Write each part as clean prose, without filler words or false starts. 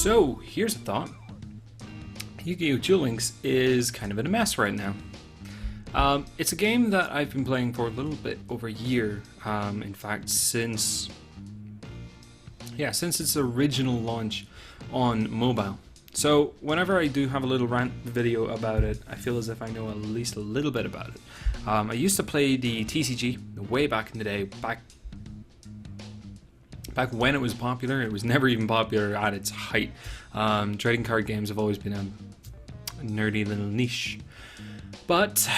So, here's a thought. Yu-Gi-Oh! Duel Links is kind of in a mess right now. It's a game that I've been playing for a little bit over a year. In fact, since its original launch on mobile. So, whenever I do have a little rant video about it, I feel as if I know at least a little bit about it. I used to play the TCG way back in the day, back when it was popular. It was never even popular at its height. Trading card games have always been a nerdy little niche. But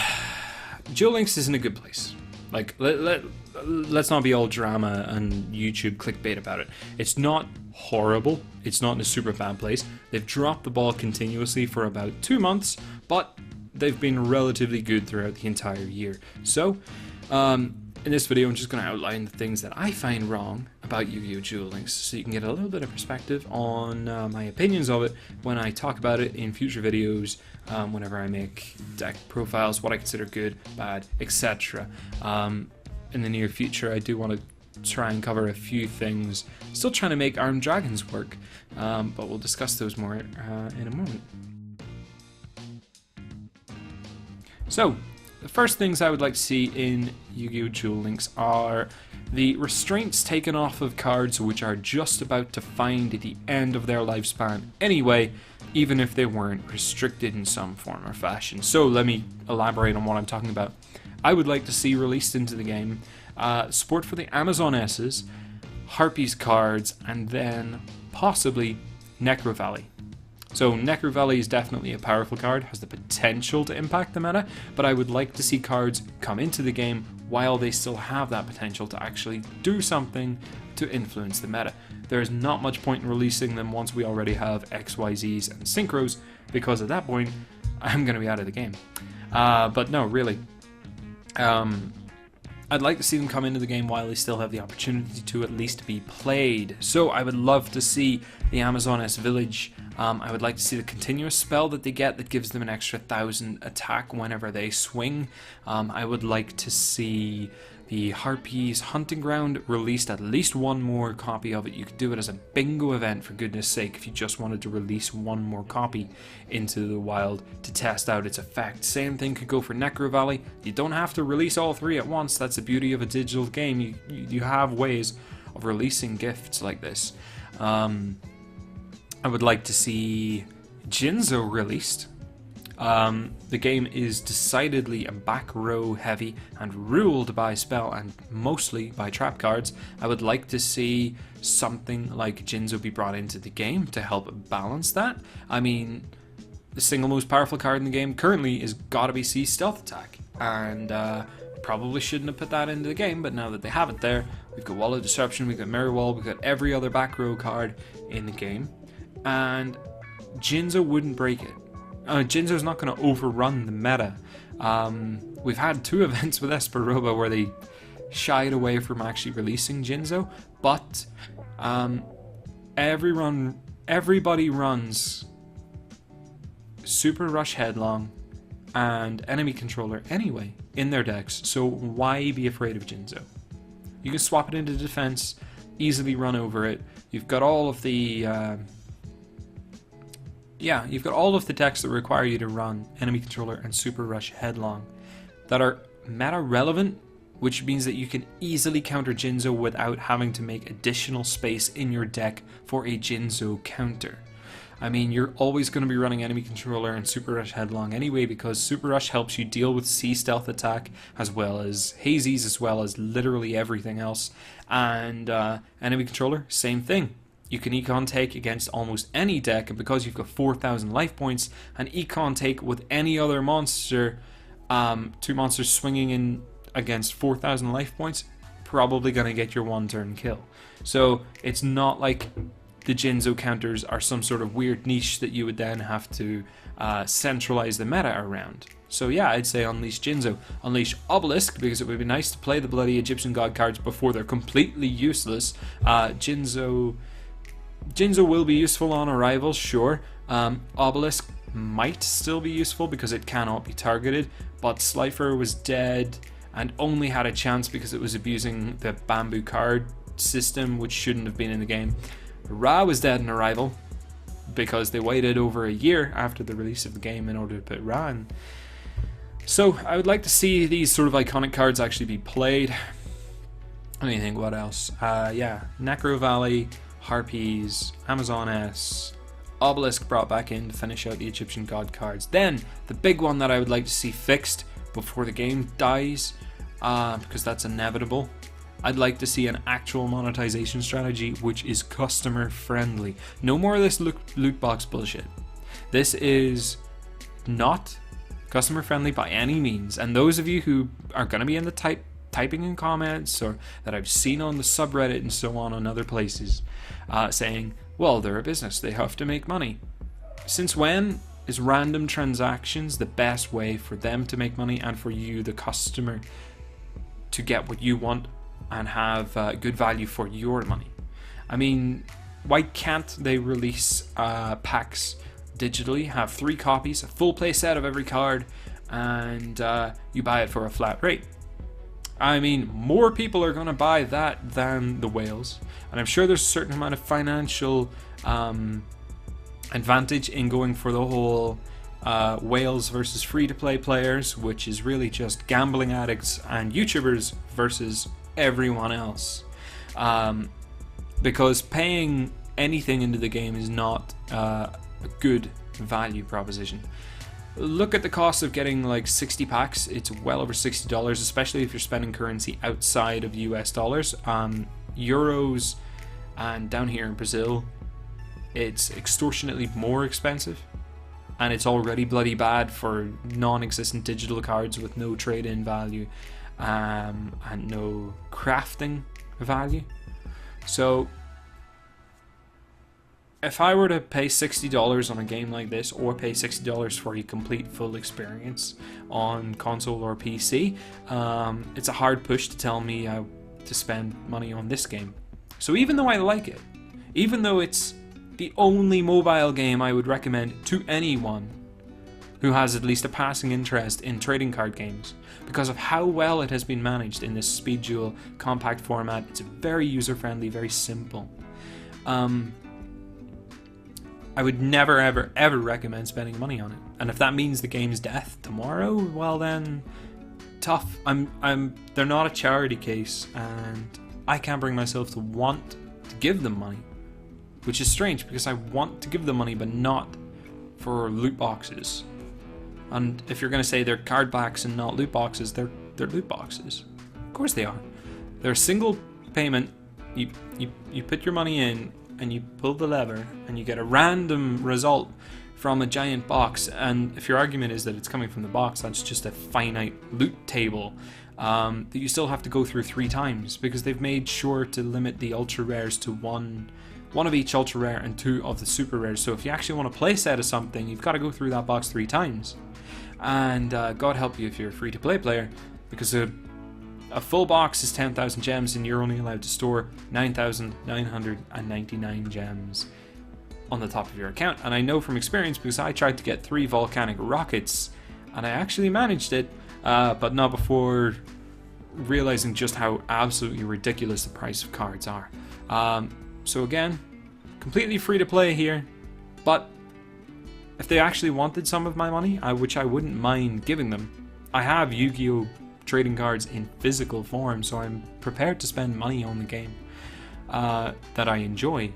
Duel Links is in a good place. Like, let's not be all drama and YouTube clickbait about it. It's not horrible. It's not in a super bad place. They've dropped the ball continuously for about 2 months, but they've been relatively good throughout the entire year. So, in this video, I'm just going to outline the things that I find wrong about Yu-Gi-Oh! Duel Links, so you can get a little bit of perspective on my opinions of it when I talk about it in future videos, whenever I make deck profiles, what I consider good, bad, etc. In the near future, I do want to try and cover a few things. Still trying to make Armed Dragons work, but we'll discuss those more in a moment. So, the first things I would like to see in Yu-Gi-Oh! Duel Links are the restraints taken off of cards which are just about to find the end of their lifespan anyway, even if they weren't restricted in some form or fashion. So let me elaborate on what I'm talking about. I would like to see released into the game support for the Amazon S's, Harpies cards, and then possibly Necro Valley. So Necro Valley is definitely a powerful card, has the potential to impact the meta, but I would like to see cards come into the game while they still have that potential to actually do something to influence the meta. There is not much point in releasing them once we already have XYZs and Synchros, because at that point, I'm going to be out of the game. But no, really. I'd like to see them come into the game while they still have the opportunity to at least be played. So I would love to see the Amazon S Village. I would like to see the continuous spell that they get that gives them an extra 1,000 attack whenever they swing. I would like to see the Harpies Hunting Ground released at least one more copy of it. You could do it as a bingo event, for goodness sake, if you just wanted to release one more copy into the wild to test out its effect. Same thing could go for Necro Valley. You don't have to release all three at once. That's the beauty of a digital game. You have ways of releasing gifts like this. I would like to see Jinzo released. The game is decidedly a back row heavy and ruled by spell and mostly by trap cards. I would like to see something like Jinzo be brought into the game to help balance that. I mean, the single most powerful card in the game currently is gotta be C Stealth Attack, and probably shouldn't have put that into the game, but now that they have it there, we've got Wall of Disruption, we've got Mirror Wall, we've got every other back row card in the game, and Jinzo wouldn't break it. Jinzo's not going to overrun the meta. We've had 2 events with Esperoba where they shied away from actually releasing Jinzo, but everybody runs Super Rush Headlong and Enemy Controller anyway in their decks, so why be afraid of Jinzo? You can swap it into defense, easily run over it. You've got all of the you've got all of the decks that require you to run Enemy Controller and Super Rush Headlong that are meta relevant, which means that you can easily counter Jinzo without having to make additional space in your deck for a Jinzo counter. I mean, you're always going to be running Enemy Controller and Super Rush Headlong anyway, because Super Rush helps you deal with C Stealth Attack as well as Hazies, as well as literally everything else. And Enemy Controller, same thing. You can Econ Take against almost any deck, and because you've got 4,000 life points, an Econ Take with any other monster, 2 monsters swinging in against 4,000 life points, probably going to get your 1-turn kill. So it's not like the Jinzo counters are some sort of weird niche that you would then have to centralize the meta around. So yeah, I'd say unleash Jinzo. Unleash Obelisk, because it would be nice to play the bloody Egyptian god cards before they're completely useless. Jinzo will be useful on arrival, sure. Obelisk might still be useful because it cannot be targeted, but Slifer was dead and only had a chance because it was abusing the bamboo card system, which shouldn't have been in the game. Ra was dead in arrival. because they waited over a year after the release of the game in order to put Ran. So I would like to see these sort of iconic cards actually be played. Let me think, what else? Yeah, Necro Valley, Harpies, Amazon S, Obelisk brought back in to finish out the Egyptian god cards. Then, the big one that I would like to see fixed before the game dies, because that's inevitable. I'd like to see an actual monetization strategy which is customer friendly. No more of this loot box bullshit. This is not customer friendly by any means, and those of you who are going to be in the typing in comments, or that I've seen on the subreddit and so on other places, saying, well, they're a business, they have to make money. Since when is random transactions the best way for them to make money and for you, the customer, to get what you want and have good value for your money? I mean, why can't they release packs digitally, have 3 copies, a full play set of every card, and you buy it for a flat rate? I mean, more people are going to buy that than the whales, and I'm sure there's a certain amount of financial advantage in going for the whole whales versus free-to-play players, which is really just gambling addicts and YouTubers versus everyone else, because paying anything into the game is not a good value proposition. Look at the cost of getting like 60 packs. It's well over $60, especially if you're spending currency outside of US dollars. Euros, and down here in Brazil it's extortionately more expensive, and it's already bloody bad for non-existent digital cards with no trade-in value and no crafting value. So if I were to pay $60 on a game like this, or pay $60 for a complete full experience on console or PC, it's a hard push to tell me to spend money on this game. So even though I like it, even though it's the only mobile game I would recommend to anyone who has at least a passing interest in trading card games, because of how well it has been managed in this Speed Duel compact format, it's very user-friendly, very simple. I would never, ever, ever recommend spending money on it. And if that means the game's death tomorrow, well then, tough. They're not a charity case, and I can't bring myself to want to give them money, which is strange because I want to give them money, but not for loot boxes. And if you're going to say they're card packs and not loot boxes, they're loot boxes. Of course they are. They're a single payment. You put your money in, and you pull the lever and you get a random result from a giant box, and if your argument is that it's coming from the box, that's just a finite loot table that you still have to go through 3 times, because they've made sure to limit the ultra rares to one of each ultra rare and 2 of the super rares. So if you actually want to play set of something, you've got to go through that box 3 times, and God help you if you're a free to play player, because a full box is 10,000 gems and you're only allowed to store 9,999 gems on the top of your account. And I know from experience, because I tried to get 3 volcanic rockets and I actually managed it, but not before realizing just how absolutely ridiculous the price of cards are. So again, completely free to play here, but if they actually wanted some of my money, which I wouldn't mind giving them, I have Yu-Gi-Oh! Trading cards in physical form, so I'm prepared to spend money on the game that I enjoy.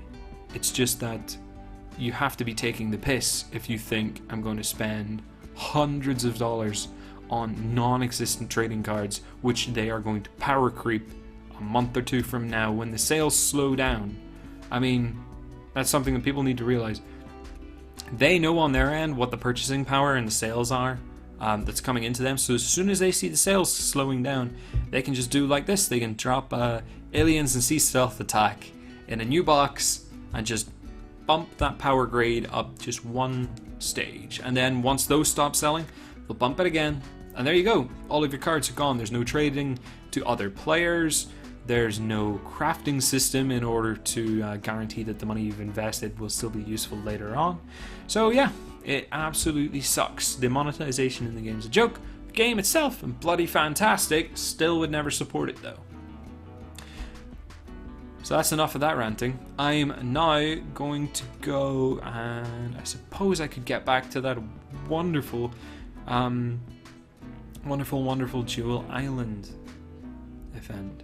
It's just that you have to be taking the piss if you think I'm going to spend hundreds of dollars on non-existent trading cards, which they are going to power creep a month or 2 from now when the sales slow down. I mean, that's something that people need to realize. They know on their end what the purchasing power and the sales are that's coming into them, so as soon as they see the sales slowing down, they can just do like this. They can drop Aliens and Sea Stealth Attack in a new box and just bump that power grade up just 1 stage, and then once those stop selling, they'll bump it again, and there you go. All of your cards are gone. There's no trading to other players. There's no crafting system in order to guarantee that the money you've invested will still be useful later on. So yeah, it absolutely sucks. The monetization in the game is a joke. The game itself, and bloody fantastic, still would never support it though. So that's enough of that ranting. I'm now going to go, and I suppose I could get back to that wonderful, wonderful Jewel Island event.